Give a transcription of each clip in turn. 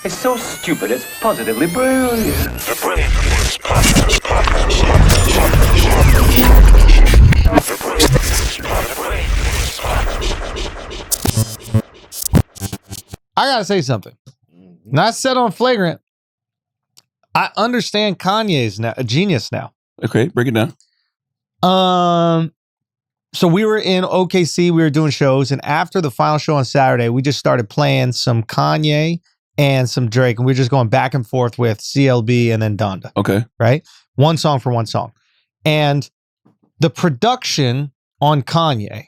It's so stupid, it's positively brilliant. The Brain Force Podcast. I gotta say something. Not said on flagrant. I understand Kanye's now, a genius now. Okay, break it down. So we were in OKC, we were doing shows, and after the final show on Saturday, we just started playing some Kanye and some Drake, and we were just going back and forth with CLB and then Donda. Okay. Right? One song for one song. And the production on Kanye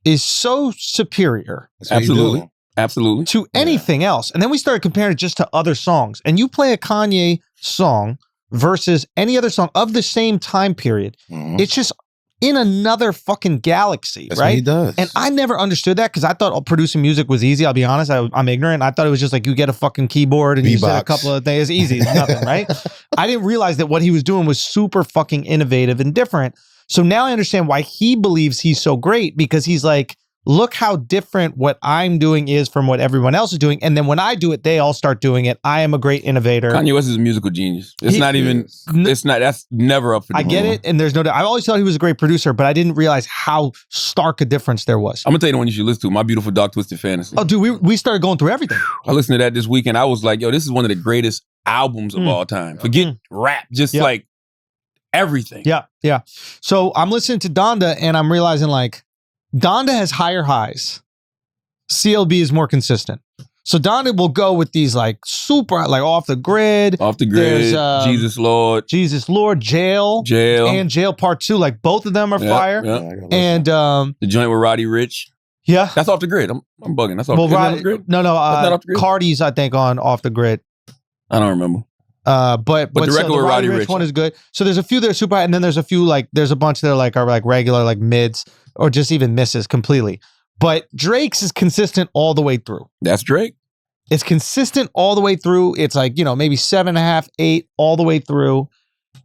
is so superior. Absolutely. Absolutely. To anything else. And then we started comparing it just to other songs. And you play a Kanye song versus any other song of the same time period. It's just in another fucking galaxy, That's right? what he does. And I never understood that because I thought producing music was easy. I'll be honest. I'm ignorant. I thought it was just like you get a fucking keyboard and you set a couple of things. It's easy. It's nothing, right? I didn't realize that what he was doing was super fucking innovative and different. So now I understand why he believes he's so great, because he's like, look how different what I'm doing is from what everyone else is doing. And then when I do it, they all start doing it. I am a great innovator. Kanye West is a musical genius. It's that's never up for debate. I get it. And there's no doubt. I always thought he was a great producer, but I didn't realize how stark a difference there was. I'm going to tell you the one you should listen to, My Beautiful Dark Twisted Fantasy. Oh, dude, we started going through everything. I listened to that this weekend. I was like, yo, this is one of the greatest albums of all time. Forget rap, just like everything. Yeah. So I'm listening to Donda and I'm realizing like, Donda has higher highs. CLB is more consistent. So Donda will go with these like super, like off the grid. Off the grid, Jesus Lord, Jail. And Jail Part 2. Like both of them are fire. Yep. And the joint with Roddy Ricch. Yeah. That's off the grid. I'm bugging. That's off, off the grid? No, Cardi's I think on Off the Grid. I don't remember. But the record with Roddy Ricch Ricch one is good. So there's a few that are super high, and then there's a few like there's a bunch that are like regular like mids or just even misses completely. But Drake's is consistent all the way through. That's Drake. It's consistent all the way through. It's like, maybe 7.5, 8 all the way through.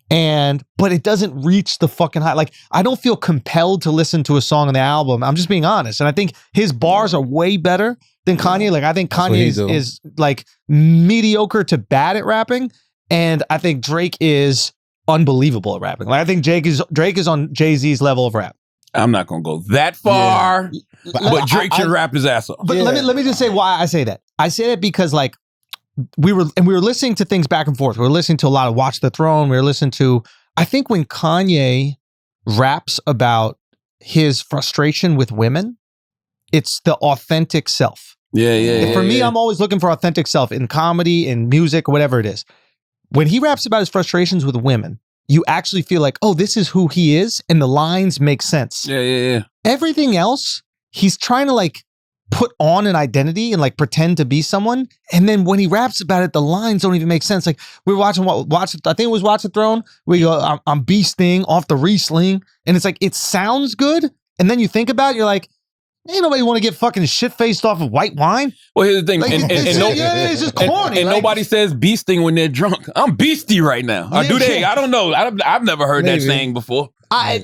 But it doesn't reach the fucking high. Like, I don't feel compelled to listen to a song on the album. I'm just being honest. And I think his bars are way better than Kanye. Like, I think Kanye is like mediocre to bad at rapping. And I think Drake is unbelievable at rapping. Like, I think Drake is on Jay-Z's level of rap. I'm not gonna go that far, but Drake should rap his ass off. But let me just say why I say that. I say that because like we were listening to things back and forth. We were listening to a lot of Watch the Throne. We were listening to, I think when Kanye raps about his frustration with women, it's the authentic self. Yeah. For me, I'm always looking for authentic self in comedy, in music, whatever it is. When he raps about his frustrations with women, you actually feel like, oh, this is who he is, and the lines make sense. Yeah. Everything else, he's trying to like put on an identity and like pretend to be someone. And then when he raps about it, the lines don't even make sense. Like we were watch. I think it was Watch the Throne. We go, I'm bee sting off the Riesling. And it's like, it sounds good. And then you think about it, you're like, ain't nobody want to get fucking shit-faced off of white wine. Well, here's the thing. Like, it's just corny. And nobody says bee sting when they're drunk. I'm beastie right now. Or do they? I don't know. I've never heard that saying before.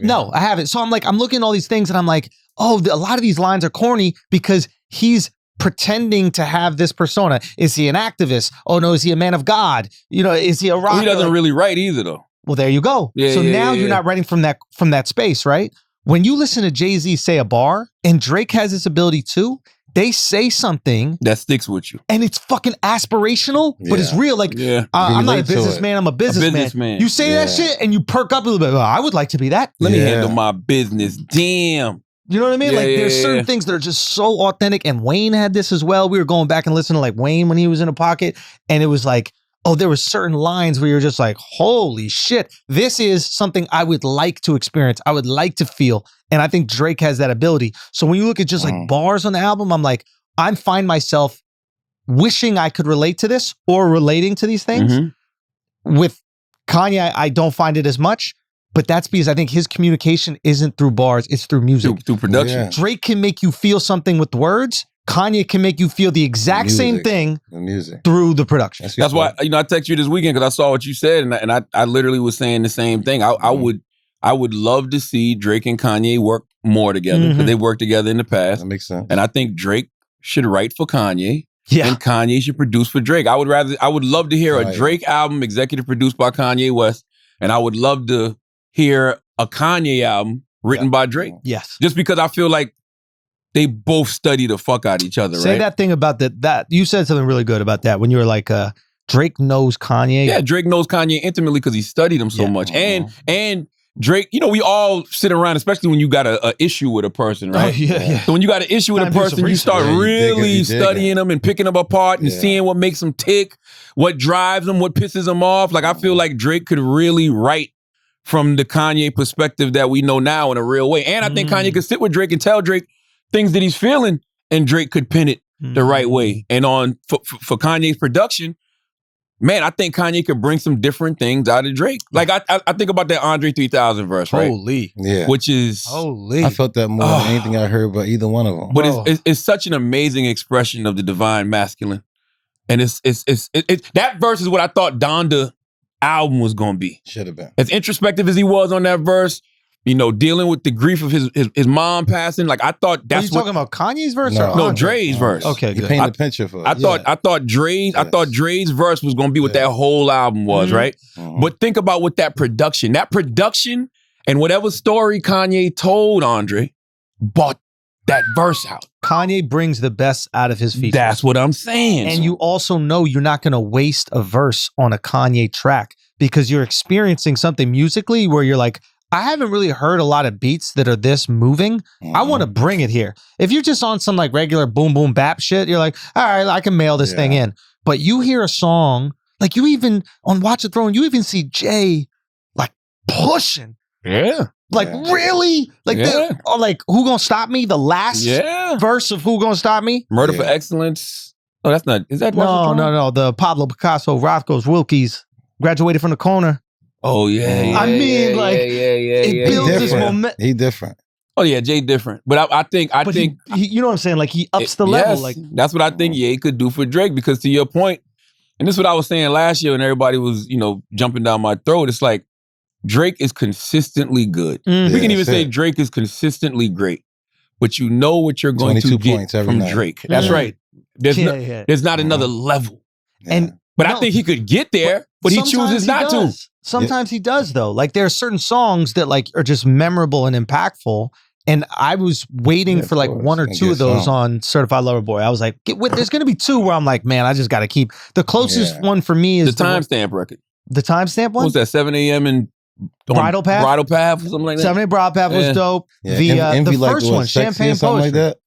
No, I haven't. So I'm looking at all these things and I'm like, oh, a lot of these lines are corny because he's pretending to have this persona. Is he an activist? Oh no, is he a man of God? Is he a rocker? He doesn't really write either though. Well, there you go. Now you're not writing from that space, right? When you listen to Jay-Z say a bar, and Drake has this ability too, they say something that sticks with you. And it's fucking aspirational, but it's real. Like, I'm not a businessman, I'm a businessman. You say that shit and you perk up a little bit. Oh, I would like to be that. Let me handle my business. Damn. You know what I mean? There's certain things that are just so authentic. And Wayne had this as well. We were going back and listening to like Wayne when he was in a pocket. And it was like, oh, there were certain lines where you're just like, holy shit, this is something I would like to experience. I would like to feel. And I think Drake has that ability. So when you look at just like bars on the album, I'm like, I find myself wishing I could relate to this or relating to these things. With Kanye, I don't find it as much. But that's because I think his communication isn't through bars, it's through music. Through production. Yeah. Drake can make you feel something with the words. Kanye can make you feel the exact same thing through the production. That's why I texted you this weekend because I saw what you said, and I literally was saying the same thing. I would love to see Drake and Kanye work more together because they worked together in the past. That makes sense. And I think Drake should write for Kanye. and Kanye should produce for Drake. I would love to hear a Drake album executive produced by Kanye West, and I would love to hear a Kanye album written by Drake. Yes. Just because I feel like they both study the fuck out each other, Say that thing about that. You said something really good about that when you were like, Drake knows Kanye. Yeah, Drake knows Kanye intimately because he studied him so much. And Drake, we all sit around, especially when you got a issue with a person, right? So when you got an issue with a person, you start really studying them and picking them apart and seeing what makes them tick, what drives them, what pisses them off. Like, I feel like Drake could really write from the Kanye perspective that we know now in a real way. And I think Kanye could sit with Drake and tell Drake things that he's feeling, and Drake could pin it the right way. And for Kanye's production, man, I think Kanye could bring some different things out of Drake. Like, I think about that Andre 3000 verse, right? Holy. Yeah. Which is... Holy. I felt that more than anything I heard about either one of them. But it's such an amazing expression of the divine masculine. And it's that verse is what I thought Donda album was going to be. Should have been. As introspective as he was on that verse, dealing with the grief of his mom passing, like, I thought that's Are you talking about Kanye's verse or No, Andre? Dre's verse. Okay, You good. painted a picture for us. I thought Dre's verse was gonna be what that whole album was, right? But think about what that production and whatever story Kanye told Andre bought that verse out. Kanye brings the best out of his features. That's what I'm saying. And you also know you're not going to waste a verse on a Kanye track because you're experiencing something musically where you're like, I haven't really heard a lot of beats that are this moving. I want to bring it here. If you're just on some like regular boom boom bap shit, you're like, all right, I can mail this thing in. But you hear a song, like you even on Watch the Throne, you even see Jay like pushing. Yeah. Like really? Like like Who Gonna Stop Me? The last verse of Who Gonna Stop Me? Murder for Excellence. Oh, that's not. Is that no? The Pablo Picasso, Rothko's, Wilkie's, Graduated from the Corner. Oh yeah. I mean, it builds this momentum. He different. Oh yeah, Jay different. But I think you know what I'm saying? Like he ups the level. Yes, like that's what I think Ye could do for Drake. Because to your point, and this is what I was saying last year, and everybody was jumping down my throat. It's like Drake is consistently good. We can even say Drake is consistently great. But you know what you're going to get from Drake. That's right. There's not another level. But I think he could get there, but he chooses not to. Sometimes he does, though. Like there are certain songs that like are just memorable and impactful. And I was waiting for like one or two of those on Certified Lover Boy. I was like, there's going to be two where I'm like, man, I just got to keep. The closest one for me is the timestamp record. The timestamp one? What was that, 7 a.m. and Bridal Path? Bridal Path or something like that? 7 a.m. Bridal Path was dope. Yeah. The first one, Champagne Poetry. Like that?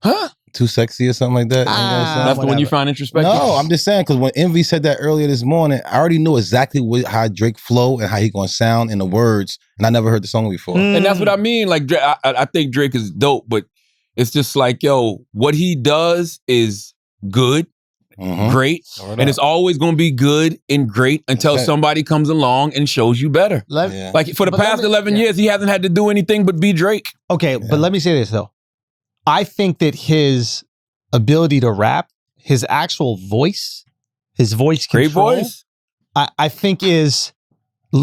Huh? Too Sexy or something like that? That's the one you found introspective? No, I'm just saying, because when Envy said that earlier this morning, I already knew exactly how Drake flow and how he gonna sound in the words, and I never heard the song before. And that's what I mean. Like, I think Drake is dope, but it's just like, what he does is good, great, and it's always gonna be good and great until somebody comes along and shows you better. Like, for the past 11 years, he hasn't had to do anything but be Drake. Okay, but let me say this, though. I think that his ability to rap, his actual voice, his voice control, great voice, I think is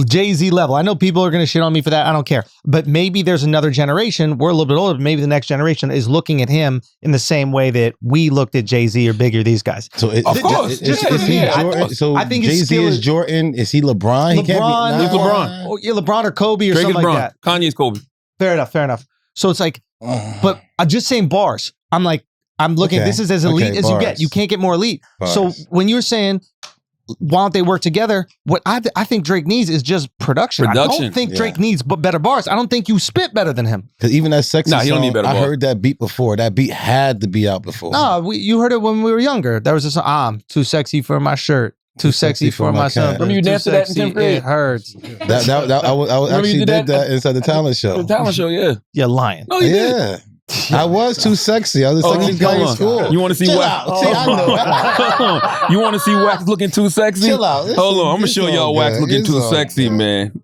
Jay-Z level. I know people are going to shit on me for that. I don't care. But maybe there's another generation. We're a little bit older. But maybe the next generation is looking at him in the same way that we looked at Jay-Z or Big or these guys. So of course. I think Jay-Z is Jordan. Is he LeBron? He's LeBron. Oh, yeah, LeBron or Kobe or Drake something like that. Kanye's Kobe. Fair enough. So it's like, but I'm just saying bars. I'm looking, this is as elite as you get. You can't get more elite. So when you're saying, why don't they work together? What I think Drake needs is just production. I don't think Drake needs better bars. I don't think you spit better than him. Because even that Sexy song, he don't need better bars. I heard that beat before. That beat had to be out before. No, you heard it when we were younger. There was a song, I'm too sexy for my shirt. Too sexy for my son. Remember you danced to that in 10th grade? It hurts. I actually did that inside the talent show. The talent show, yeah. You're lying. No, you did. I was too sexy. I was a sexy guy in school. You want to see Wax? You want to see Wax looking too sexy? Chill out. Hold on, I'm gonna show y'all Wax looking too sexy, man.